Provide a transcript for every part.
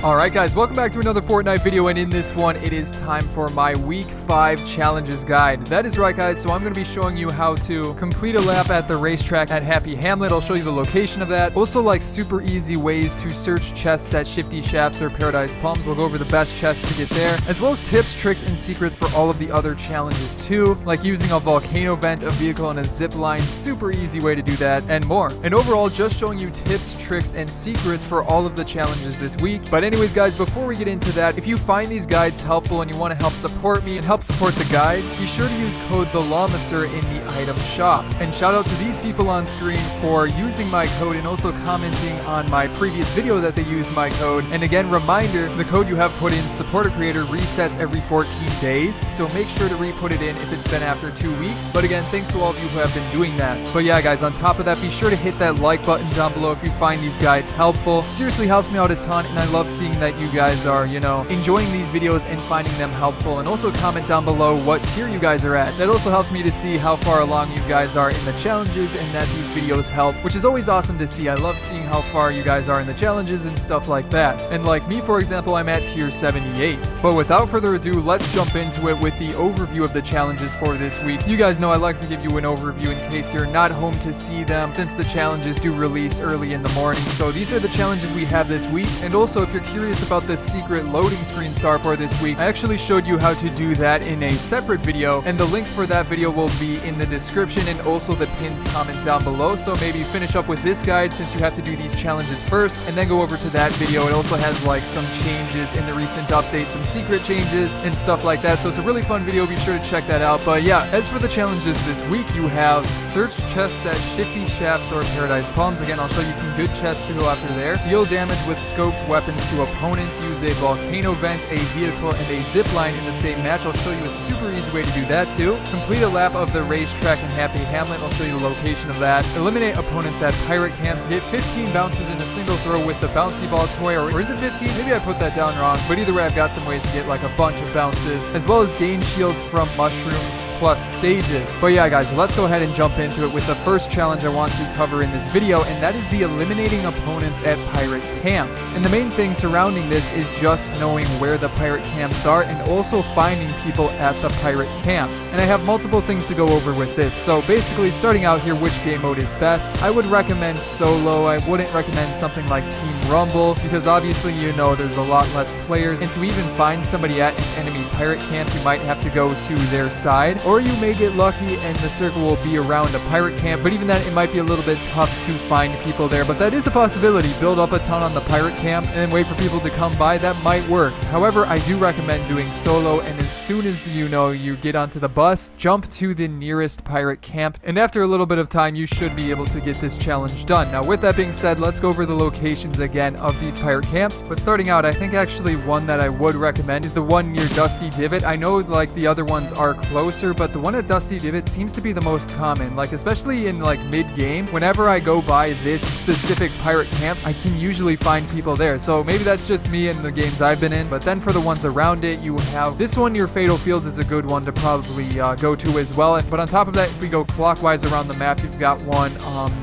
Alright guys, welcome back to another Fortnite video, and in this one, it is time for my Week 5 Challenges Guide. That is right guys, so I'm going to be showing you how to complete a lap at the racetrack at Happy Hamlet. I'll show you the location of that. Also like super easy ways to search chests at Shifty Shafts or Paradise Palms. We'll go over the best chests to get there, as well as tips, tricks, and secrets for all of the other challenges too, like using a volcano vent, a vehicle, and a zip line. Super easy way to do that, and more. And overall, just showing you tips, tricks, and secrets for all of the challenges this week. But anyways guys, before we get into that, if you find these guides helpful and you want to help support me and help support the guides, be sure to use code THELLAWMASTER in the item shop. And shout out to these people on screen for using my code and also commenting on my previous video that they used my code. And again, reminder, the code you have put in, support a creator, resets every 14 days, so make sure to re-put it in if it's been after 2 weeks. But again, thanks to all of you who have been doing that. But yeah guys, on top of that, be sure to hit that like button down below if you find these guides helpful. Seriously helps me out a ton, and I love seeing that you guys are, enjoying these videos and finding them helpful. And also comment down below what tier you guys are at. That also helps me to see how far along you guys are in the challenges and that these videos help, which is always awesome to see. I love seeing how far you guys are in the challenges and stuff like that. And like me, for example, I'm at tier 78. But without further ado, let's jump into it with the overview of the challenges for this week. You guys know I like to give you an overview in case you're not home to see them, since the challenges do release early in the morning. So these are the challenges we have this week. And also, if you're curious about the secret loading screen star for this week, I actually showed you how to do that in a separate video, and the link for that video will be in the description and also the pinned comment down below. So maybe finish up with this guide since you have to do these challenges first, and then go over to that video. It also has like some changes in the recent update, some secret changes and stuff like that. So it's a really fun video. Be sure to check that out. But yeah, as for the challenges this week, you have search chests at Shifty Shafts or Paradise Palms. Again, I'll show you some good chests to go after there. Deal damage with scoped weapons to opponents. Use a volcano vent, a vehicle, and a zip line in the same match. I'll show you a super easy way to do that too. Complete a lap of the racetrack in Happy Hamlet. I'll show you the location of that. Eliminate opponents at pirate camps. Get 15 bounces in a single throw with the bouncy ball toy, or is it 15? Maybe I put that down wrong, but either way, I've got some ways to get like a bunch of bounces, as well as gain shields from mushrooms plus stages. But yeah guys, let's go ahead and jump into it with the first challenge I want to cover in this video, and that is the eliminating opponents at pirate camps. And the main thing surrounding this is just knowing where the pirate camps are and also finding people at the pirate camps. And I have multiple things to go over with this. So basically, starting out here, which game mode is best? I would recommend solo. I wouldn't recommend something like Team Rumble, because obviously there's a lot less players, and to even find somebody at an enemy pirate camp, you might have to go to their side, or you may get lucky and the circle will be around a pirate camp. But even that, it might be a little bit tough to find people there, but that is a possibility. Build up a ton on the pirate camp and then wait for people to come by. That might work. However, I do recommend doing solo, and as soon as you get onto the bus, jump to the nearest pirate camp, and after a little bit of time, you should be able to get this challenge done. Now with that being said, let's go over the locations again of these pirate camps. But starting out, I think actually one that I would recommend is the one near Dusty Divot. I know like the other ones are closer, but the one at Dusty Divot seems to be the most common. Like especially in like mid-game, whenever I go by this specific pirate camp, I can usually find people there. So maybe that's just me in the games I've been in. But then for the ones around it, you have this one near Fatal Fields is a good one to probably go to as well. But on top of that, if we go clockwise around the map, you've got one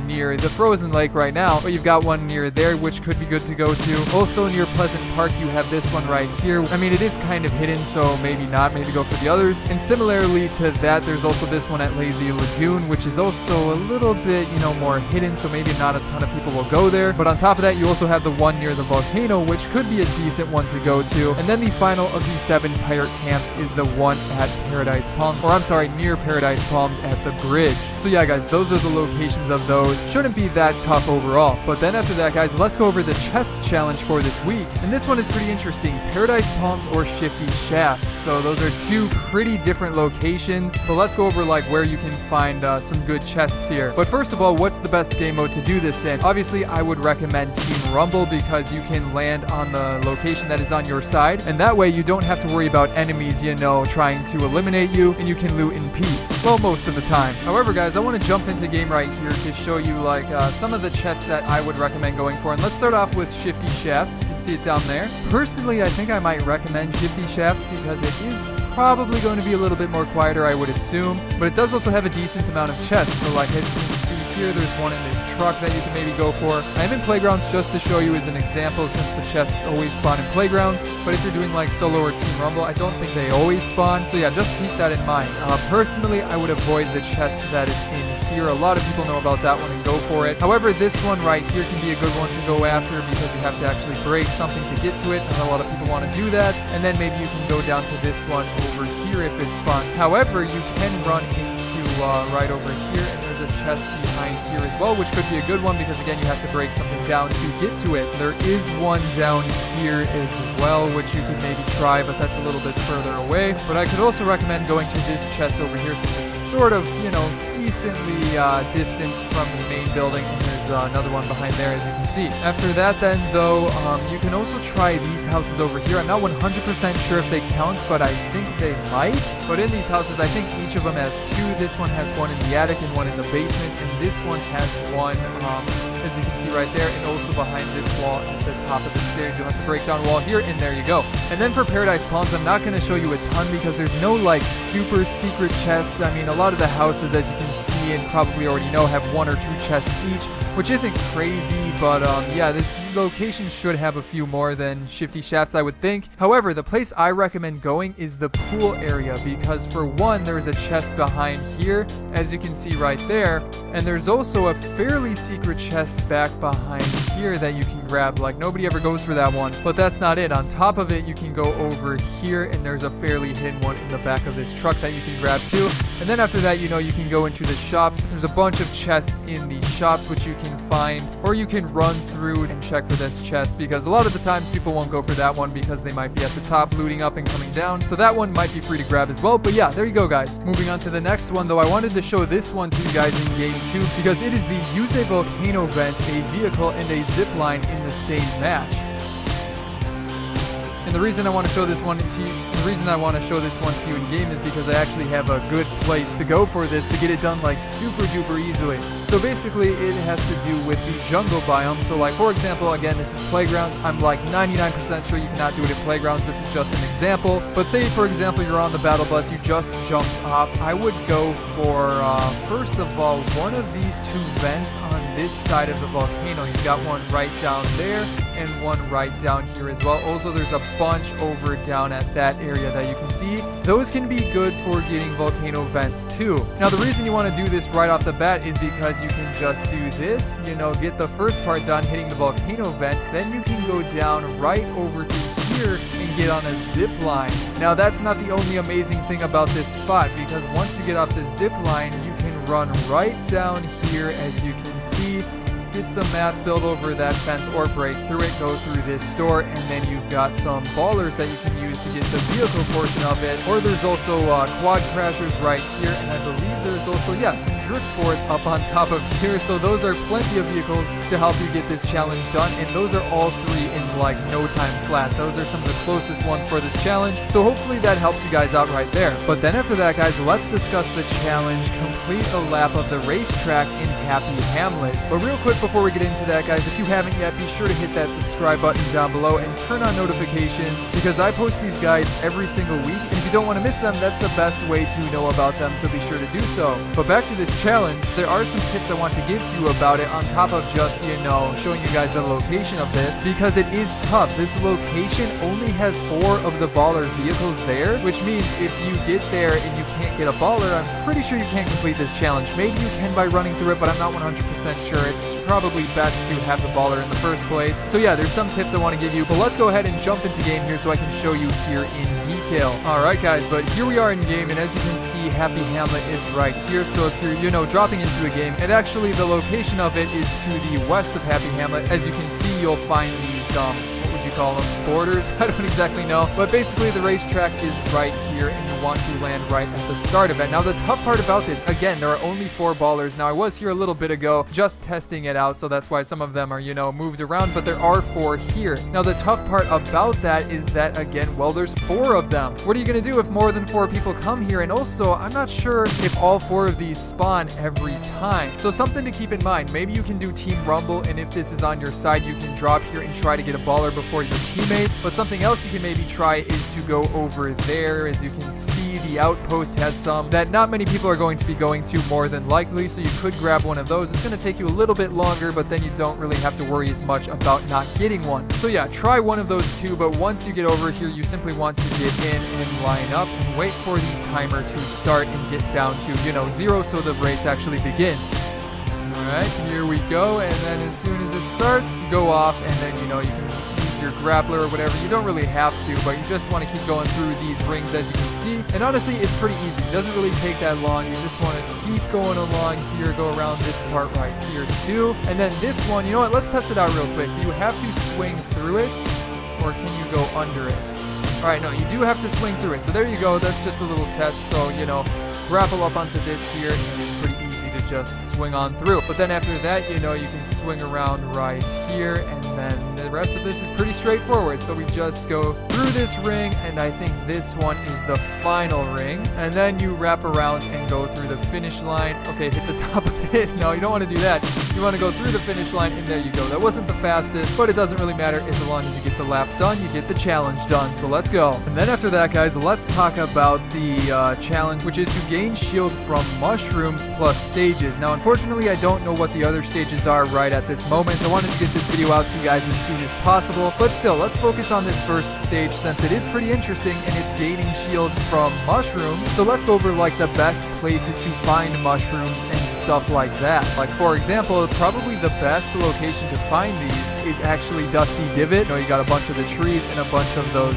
near the Frozen Lake right now, but you've got one near there, which could be good to go to. Also near Pleasant Park, you have this one right here. I mean, it is kind of hidden, so maybe not. Maybe go for the others. And similarly to that, there's also this one at Lazy Lagoon, which is also a little bit, more hidden, so maybe not a ton of people will go there. But on top of that, you also have the one near the volcano, which could be a decent one to go to. And then the final of the 7 pirate camps is the one at Paradise Palms, or I'm sorry, near Paradise Palms at the bridge. So yeah guys, those are the locations of those. Shouldn't be that tough overall. But then after that guys, let's go over the chest challenge for this week. And this one is pretty interesting. Paradise Palms or Shifty Shafts. So those are two pretty different locations. But let's go over like where you can find some good chests here. But first of all, what's the best game mode to do this in? Obviously, I would recommend Team Rumble, because you can land on the location that is on your side, and that way you don't have to worry about enemies, trying to eliminate you, and you can loot in peace. Well, most of the time. However, guys, I want to jump into game right here to show you like some of the chests that I would recommend going for. And let's start off with Shifty Shafts. You can see it down there. Personally, I think I might recommend Shifty Shafts because it is probably going to be a little bit more quieter, I would assume, but it does also have a decent amount of chests. So like as you can see here. There's one in this truck that you can maybe go for. I'm in playgrounds just to show you as an example, since the chests always spawn in playgrounds. But if you're doing like solo or team rumble, I don't think they always spawn. So yeah, just keep that in mind. Personally, I would avoid the chest that is in here. A lot of people know about that one and go for it. However, this one right here can be a good one to go after because you have to actually break something to get to it, and a lot of people want to do that. And then maybe you can go down to this one over here if it spawns. However, you can run into right over here, and there's a chest behind here as well, which could be a good one because again, you have to break something down to get to it. There is one down here as well, which you could maybe try, but that's a little bit further away. But I could also recommend going to this chest over here, since it's sort of, you know, decently distanced from the main building, and there's another one behind there, as you can see. After that then, though, you can also try these houses over here. I'm not 100% sure if they count, but I think they might. But in these houses, I think each of them has two. This one has one in the attic and one in the basement, and this one has one, as you can see right there, and also behind this wall at the top of the stairs. You'll have to break down a wall here, and there you go. And then for Paradise Palms, I'm not going to show you a ton because there's no like super secret chests. I mean, a lot of the houses, as you can see and probably already know, have one or two chests each, which isn't crazy, but yeah, this location should have a few more than Shifty Shafts, I would think. However, the place I recommend going is the pool area because for one, there's a chest behind here, as you can see right there, and there's also a fairly secret chest back behind here that you can grab. Like, nobody ever goes for that one, but that's not it. On top of it, you can go over here, and there's a fairly hidden one in the back of this truck that you can grab too. And then after that, you know, you can go into the shops. There's a bunch of chests in the shops which you can find, or you can run through and check for this chest, because a lot of the times people won't go for that one because they might be at the top looting up and coming down. So that one might be free to grab as well. But yeah, there you go, guys. Moving on to the next one, though, I wanted to show this one to you guys in game 2 because it is the use a volcano vent, a vehicle, and a zip line in the same match. And the reason I want to show this one to you, in game is because I actually have a good place to go for this to get it done like super duper easily. So basically, it has to do with the jungle biome. So like, for example, again, this is playgrounds. I'm like 99% sure you cannot do it in playgrounds. This is just an example. But say, for example, you're on the battle bus, you just jumped off. I would go for, first of all, one of these two vents on this side of the volcano. You've got one right down there and one right down here as well. Also, there's a bunch over down at that area that you can see. Those can be good for getting volcano vents too. Now, the reason you want to do this right off the bat is because you can just do this, you know, get the first part done hitting the volcano vent, then you can go down right over to here and get on a zip line. Now, that's not the only amazing thing about this spot, because once you get off the zip line, you can run right down here, as you can see, get some mats, build over that fence or break through it, go through this door, and then you've got some ballers that you can use to get the vehicle portion of it. Or there's also quad crashers right here, and I believe there's also, yeah, some drift boards up on top of here. So those are plenty of vehicles to help you get this challenge done, and those are all three in like no time flat. Those are some of the closest ones for this challenge, so hopefully that helps you guys out right there. But then after that, guys, let's discuss the challenge: complete a lap of the racetrack in Happy Hamlet. But real quick before we get into that, guys, if you haven't yet, be sure to hit that subscribe button down below and turn on notifications, because I post these guides every single week, and if you don't want to miss them, that's the best way to know about them, so be sure to do so. But back to this challenge, there are some tips I want to give you about it on top of just, you know, showing you guys the location of this, because it is tough. This location only has 4 of the baller vehicles there, which means if you get there and you can't get a baller, I'm pretty sure you can't complete this challenge. Maybe you can by running through it, but I'm not 100% sure. It's probably best to have the baller in the first place. So yeah, there's some tips I want to give you, but let's go ahead and jump into game here so I can show you here in detail. Alright, guys, but here we are in game, and as you can see, Happy Hamlet is right here. So if you're, you know, dropping into a game, and actually the location of it is to the west of Happy Hamlet. As you can see, you'll find these, what would you call them? Borders? I don't exactly know. But basically the racetrack is right here, and you want to land right at the start of it. Now, the tough part about this, again, there are only 4 ballers. Now, I was here a little bit ago just testing it out, so that's why some of them are, you know, moved around, but there are 4 here. Now, the tough part about that is that, again, well, there's 4 of them. What are you going to do if more than 4 people come here? And also, I'm not sure if all 4 of these spawn every time. So something to keep in mind. Maybe you can do Team Rumble, and if this is on your side, you can drop here and try to get a baller before your teammates. But something else you can maybe try is to go over there. As you can see, the outpost has some that not many people are going to be going to more than likely, so you could grab one of those. It's going to take you a little bit longer, but then you don't really have to worry as much about not getting one. So yeah, try one of those two, but once you get over here, you simply want to get in and line up and wait for the timer to start and get down to, 0 so the race actually begins. Alright, here we go, and then as soon as it starts, go off, and then, you can use your grappler or whatever. You don't really have to, but you just want to keep going through these rings, as you can see. And honestly, it's pretty easy. It doesn't really take that long. You just want to keep going along here, go around this part right here, too. And then this one, you know what? Let's test it out real quick. Do you have to swing through it, or can you go under it? Alright, no, you do have to swing through it. So there you go. That's just a little test. So, grapple up onto this here, and it's pretty easy to just swing on through. But then after that, you can swing around right here, and then the rest of this is pretty straightforward. So we just go through this ring, and I think this one is the final ring. And then you wrap around and go through the finish line. Okay, hit the top of it. No, you don't want to do that. You want to go through the finish line, and there you go. That wasn't the fastest, but it doesn't really matter. As long as you get the lap done, you get the challenge done. So let's go. And then after that, guys, let's talk about the challenge, which is to gain shield from mushrooms plus stages. Now, unfortunately, I don't know what the other stages are right at this moment. I wanted to get this video out to you guys as soon as possible, but still, let's focus on this first stage since it is pretty interesting and it's gaining shield from mushrooms. So let's go over like the best places to find mushrooms and stuff like that. Like, for example, probably the best location to find these is actually Dusty Divot. You got a bunch of the trees and a bunch of those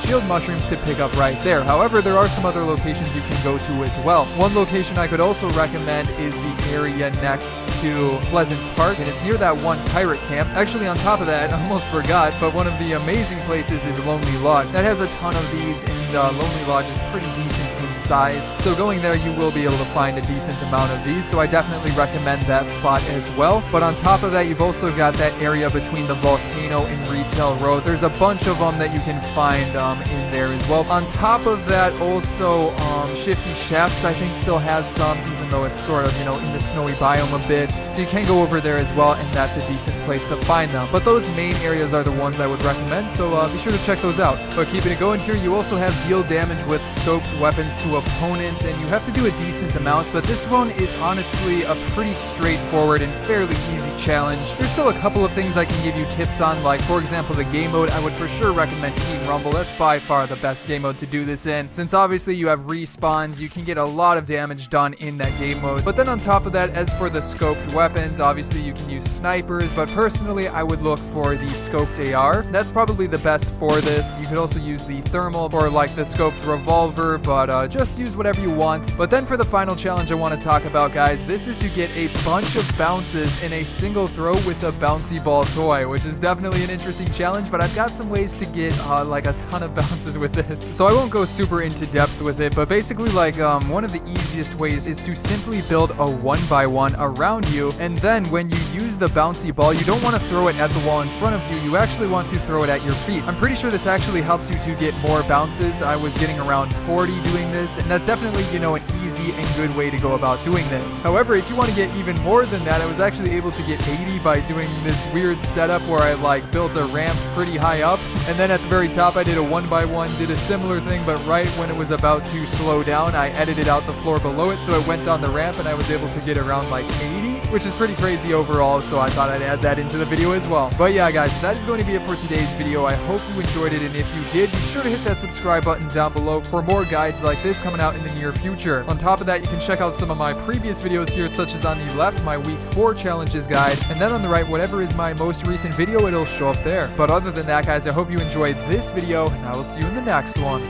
shield mushrooms to pick up right there. However, there are some other locations you can go to as well. One location I could also recommend is the area next to Pleasant Park, and it's near that one pirate camp. Actually, on top of that, I almost forgot, but one of the amazing places is Lonely Lodge. That has a ton of these, and Lonely Lodge is pretty decent in size. So going there, you will be able to find a decent amount of these. So I definitely recommend that spot as well. But on top of that, you've also got that area between the Volcano and Retail Road. There's a bunch of them that you can find in there as well. On top of that, also Shifty Shafts, I think, still has some, even though it's sort of, in the snowy biome a bit. So you can go over there as well, and that's a decent place to find them. But those main areas are the ones I would recommend, so be sure to check those out. But keeping it going here, you also have deal damage with scoped weapons to opponents, and you have to do a decent amount, but this one is honestly a pretty straightforward and fairly easy challenge. There's still a couple of things I can give you tips on, like, for example, the game mode. I would for sure recommend Team Rumble. That's by far the best game mode to do this in, since obviously you have respawns. You can get a lot of damage done in that game mode. But then on top of that, as for the scoped weapons, obviously you can use snipers, but personally I would look for the scoped AR. That's probably the best for this. You could also use the thermal or like the scoped revolver, but just use whatever you want. But then for the final challenge I want to talk about, guys, this is to get a bunch of bounces in a single throw with a bouncy ball toy, which is definitely an interesting challenge, but I've got some ways to get like a ton of bounces with this. So I won't go super into depth with it, but basically like one of the easiest ways is to simply build a 1x1 around you, and then when you use the bouncy ball, you don't want to throw it at the wall in front of you. You actually want to throw it at your feet. I'm pretty sure this actually helps you to get more bounces. I was getting around 40 doing this, and that's definitely, an easy and good way to go about doing this. However, if you want to get even more than that, I was actually able to get 80 by doing this weird setup where I like built a ramp pretty high up, and then at the very top I did a 1x1, did a similar thing, but right when it was about to slow down, I edited out the floor below it, so it went down the ramp and I was able to get around like 80, which is pretty crazy overall, so I thought I'd add that into the video as well. But yeah, guys, that is going to be it for today's video. I hope you enjoyed it, and if you did, be sure to hit that subscribe button down below for more guides like this coming out in the near future. On top of that, you can check out some of my previous videos here, such as on the left, my week 4 challenges guide, and then on the right, whatever is my most recent video, it'll show up there. But other than that, guys, I hope you enjoyed this video, and I will see you in the next one.